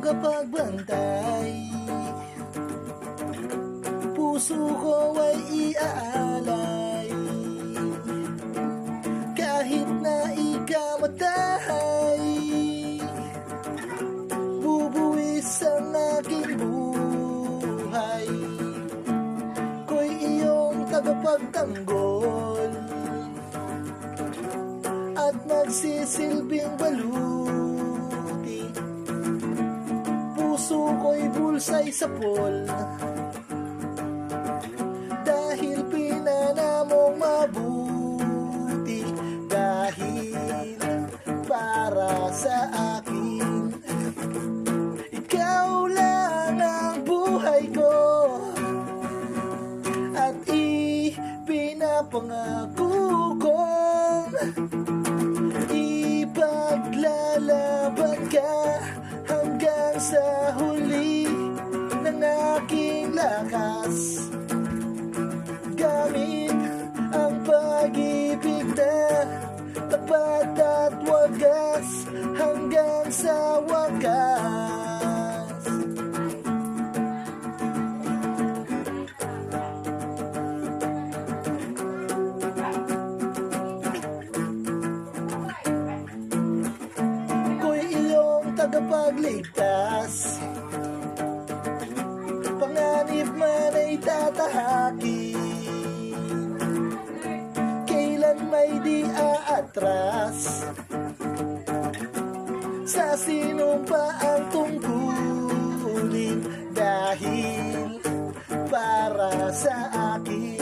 tagapagbantay. Puso ko ay iaalay, kahit na ikamatay. Bubuwis ang aking buhay, ko'y iyong tagapagtanggol, at nagsisilbing baluti. Puso ko'y bulsay sa pol, dahil pinanamong mabuti. Dahil para sa akin, ikaw lang ang buhay ko, at ipinapangako kong ipaglalaban ka hanggang sa huli ng aking lakas. Gamit ang pag-ibig na tapat at wagas hanggang sa wakas. Ko'y iyong tagapagligtas, panganib man ay tatahakin, kailan may di aatras, sa sinumpa ang tungkulin. Dahil para sa akin,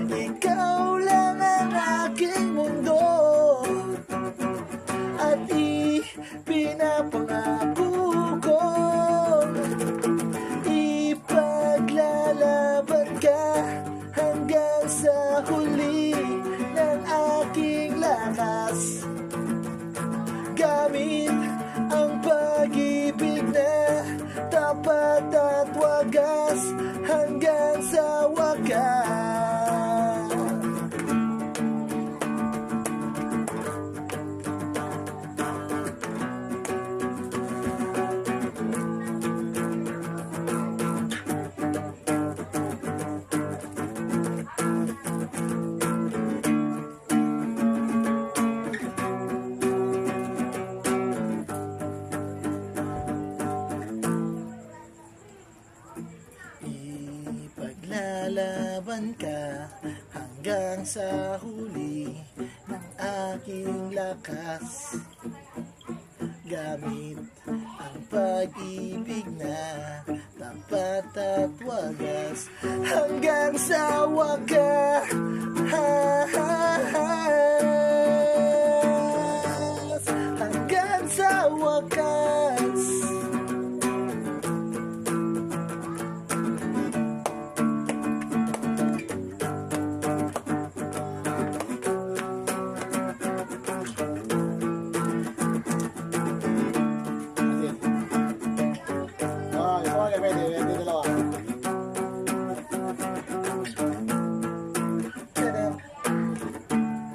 ikaw lang ang aking mundo, at ipinapangako kong ipaglalaban ka hanggang sa huli ng aking lakas. Gamit ang pag-ibig na tapat at wagas hanggang sa wakas. Ipaglalaban ka hanggang sa huli ng aking lakas. Gamit ang pag-ibig na tapat at wagas hanggang sa wakas. Hanggang sa wakas.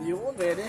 Yun, pwede.